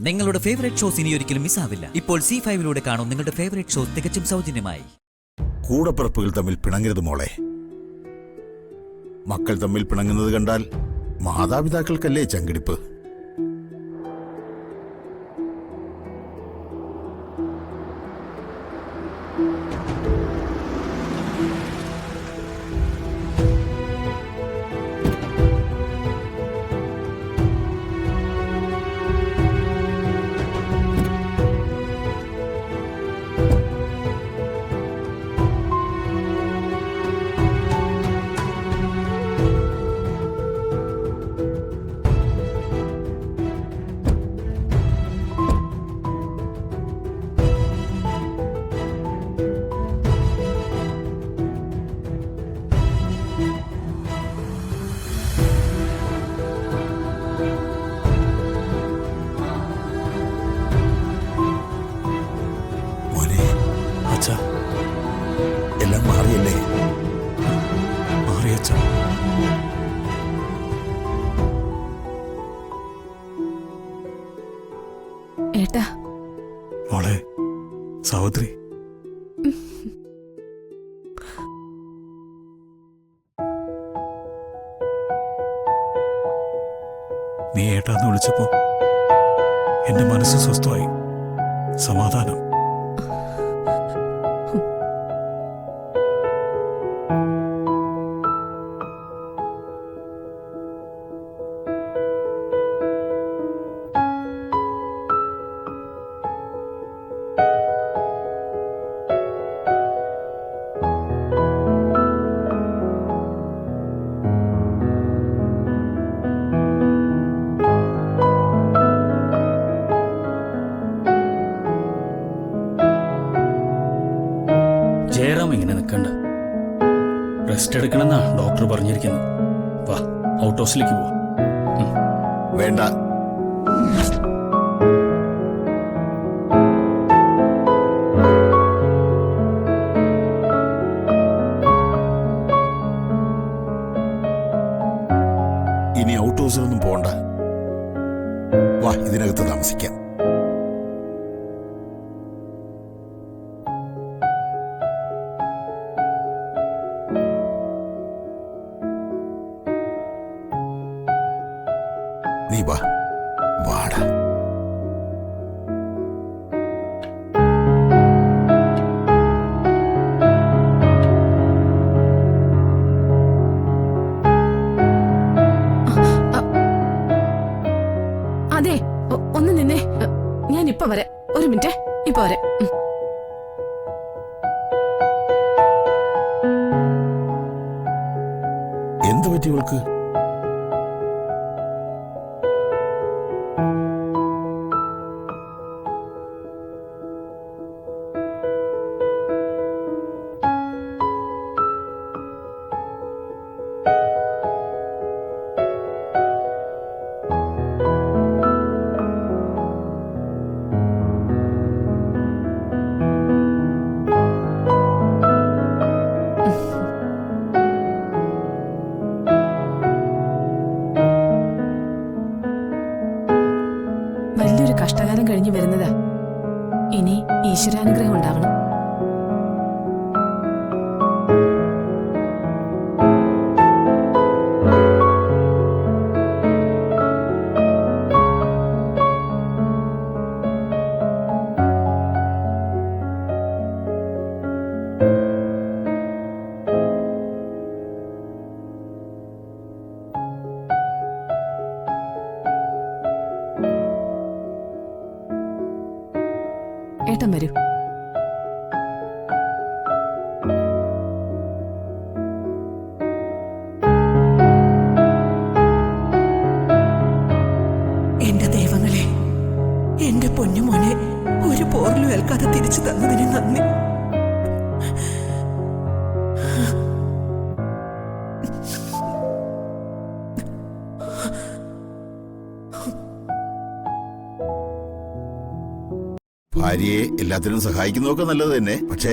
നിങ്ങളുടെ favourite shows ഇനി ഒരിക്കലും മിസ്സാവില്ല. ഇപ്പോൾ C5 കാണും നിങ്ങളുടെ ഫേവറേറ്റ് ഷോസ് തികച്ചും സൗജന്യമായി. കൂടപ്പിറപ്പുകൾ തമ്മിൽ പിണങ്ങരുത് മോളെ. മക്കൾ തമ്മിൽ പിണങ്ങുന്നത് കണ്ടാൽ മാതാപിതാക്കൾക്കല്ലേ ചങ്കിടിപ്പ്. എല്ലാം മാറിയല്ലേ? മാറിയച്ച. ഏട്ടാ. മോളെ സഹോദരി, നീ ഏട്ടാന്ന് വിളിച്ചപ്പോ എന്റെ മനസ്സ് സ്വസ്ഥമായി. സമാധാനം. ജയറാം ഇങ്ങനെ നിൽക്കണ്ട. റെസ്റ്റ് എടുക്കണമെന്നാ ഡോക്ടർ പറഞ്ഞിരിക്കുന്നത്. വാ, ഔട്ട് ഹൗസിലേക്ക് പോവാ. വേണ്ട. ഇനി ഔട്ട് ഹൗസിലൊന്നും പോണ്ട. വാ, ഇതിനകത്ത് താമസിക്കാം. നീ വാ, വാടാ. അതെ, ഒന്ന് നിന്നേ. ഞാൻ ഇപ്പൊ വരാം. ഒരു മിനിറ്റ്, ഇപ്പൊ വരാം. എന്ത് പറ്റി ഇവൾക്ക്? വലിയൊരു കഷ്ടകാലം കഴിഞ്ഞു വരുന്നതാ. ഇനി ഈശ്വരാനുഗ്രഹം ഉണ്ടാവണം. ഏട്ടൻ വരൂ. എന്റെ ദൈവങ്ങളെ, എന്റെ പൊന്നുമോനെ ഒരു പോറിലും ഏൽക്കാതെ തിരിച്ചു തന്നതിന് നന്ദി. ഭാര്യയെ എല്ലാത്തിനും സഹായിക്കുന്നതൊക്കെ നല്ലത് തന്നെ. പക്ഷേ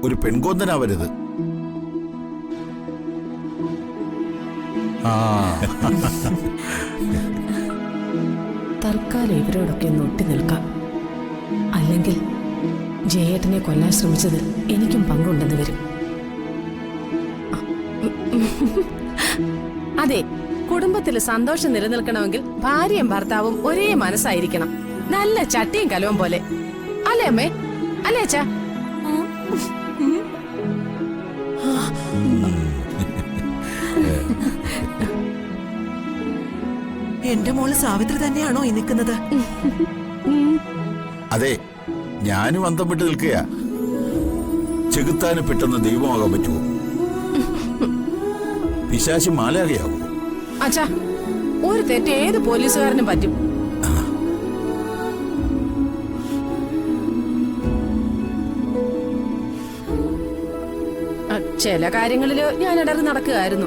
ഒരു പെൺകൊന്തനാവരുത്. തൽക്കാലം ഇവരോടൊക്കെ ഒന്ന് ഒട്ടി നിൽക്കാം. അല്ലെങ്കിൽ ജയേട്ടനെ കൊല്ലാൻ ശ്രമിച്ചതിൽ എനിക്കും പങ്കുണ്ടെന്ന് വരും. അതെ, കുടുംബത്തിൽ സന്തോഷം നിലനിൽക്കണമെങ്കിൽ ഭാര്യയും ഭർത്താവും ഒരേ മനസ്സായിരിക്കണം. നല്ല ചട്ടിയും കലവും പോലെ. അല്ലേ അമ്മേ? അല്ലേ അച്ഛാ? എന്റെ മോള് സാവിത്രി തന്നെയാണോ ഈ നിൽക്കുന്നത്? അതെ, ഞാനും അന്തം വിട്ട് നിൽക്കുക. ചെകുത്താന് പെട്ടെന്ന് ദൈവമാകാൻ പറ്റുമോ? പിശാചി മാലാകയാവോ? അച്ഛാ, ഒരു തെറ്റ് ഏത് പോലീസുകാരനും പറ്റും. ചില കാര്യങ്ങളില് ഞാൻ ഇടറി നടക്കുകയായിരുന്നു,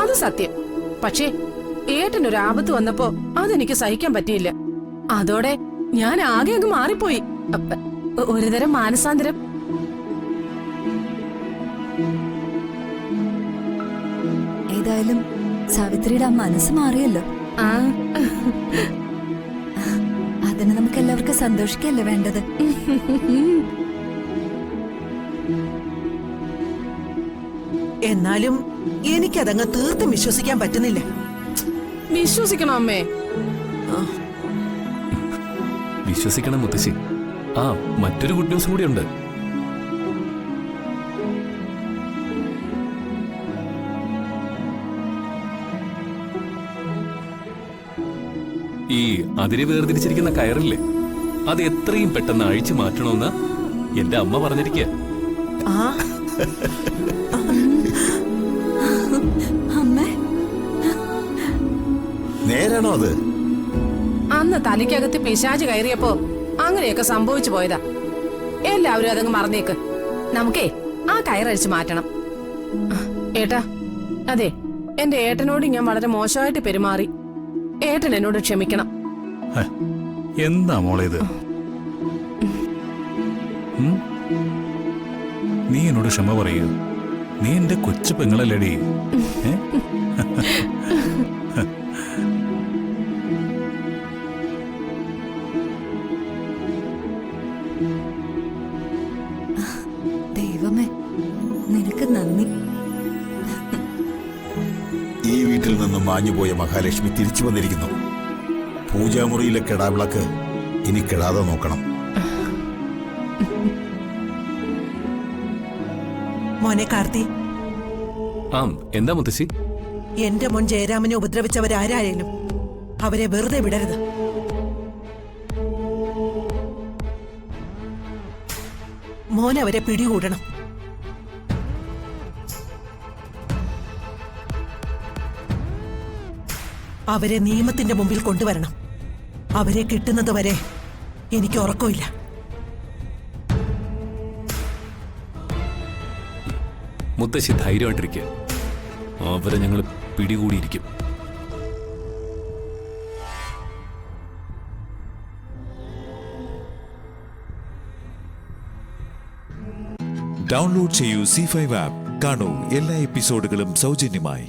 അത് സത്യം. പക്ഷേ ഏട്ടനൊരു ആപത്ത് വന്നപ്പോ അതെനിക്ക് സഹിക്കാൻ പറ്റിയില്ല. അതോടെ ഞാൻ ആകെ അങ്ങ് മാറിപ്പോയി. ഒരുതരം മാനസാന്തരം. ഏതായാലും സാവിത്രിയുടെ ആ മനസ്സ് മാറിയല്ലോ. അതിന് നമുക്ക് എല്ലാവർക്കും സന്തോഷിക്കല്ലേ വേണ്ടത്. എന്നാലും എനിക്കതങ്ങ് തീർത്തും വിശ്വസിക്കാൻ പറ്റുന്നില്ല. വിശ്വസിക്കണോ അമ്മേ? വിശ്വസിക്കണം മുത്തശ്ശി. ആ, മറ്റൊരു ഗുഡ് ന്യൂസ് കൂടിയുണ്ട്. ഈ അതിരെ വേർതിരിച്ചിരിക്കുന്ന കയറില്ലേ, അത് എത്രയും പെട്ടെന്ന് അഴിച്ചു മാറ്റണമെന്ന് എന്റെ അമ്മ പറഞ്ഞിരിക്കുക. നേരാണോ അത്? അന്ന് തലയ്ക്കകത്ത് പിശാച് കയറിയപ്പോ അങ്ങനെയൊക്കെ സംഭവിച്ചു പോയതാ. എല്ലാവരും അതങ്ങ് മറന്നേക്ക്. നമുക്കേ ആ കയറഴിച്ച് മാറ്റണം. ഏട്ടാ, അതെ, എന്റെ ഏട്ടനോട് ഞാൻ വളരെ മോശമായിട്ട് പെരുമാറി. ഏട്ടൻ എന്നോട് ക്ഷമിക്കണം. എന്താ മോളെ ഇത്? നീ എന്നോട് ക്ഷമ പറയൂ. നീ എന്റെ കൊച്ചു പെങ്ങളല്ലേടി. ദൈവമേ, നിനക്ക് നന്ദി. ഈ വീട്ടിൽ നിന്നും മാഞ്ഞുപോയ മഹാലക്ഷ്മി തിരിച്ചു വന്നിരിക്കുന്നു. പൂജാമുറിയിലെ കെടാവിളക്ക് ഇനി കെടാതെ നോക്കണം. മോനെ കാർത്തി, എന്താ മുത്തശ്ശി? എന്റെ മോൻ ജയരാമനെ ഉപദ്രവിച്ചവരാരായാലും അവരെ വെറുതെ വിടരുത്. മോൻ അവരെ പിടികൂടണം. അവരെ നിയമത്തിന്റെ മുമ്പിൽ കൊണ്ടുവരണം. അവരെ കിട്ടുന്നത് വരെ എനിക്ക് ഉറക്കമില്ല. മുത്തശ്ശി ധൈര്യമായിട്ടിരിക്കുക. അവരെ ഞങ്ങൾ പിടികൂടിയിരിക്കും. ഡൗൺലോഡ് ചെയ്യൂ C5 ആപ്പ്. കാണൂ എല്ലാ എപ്പിസോഡുകളും സൗജന്യമായി.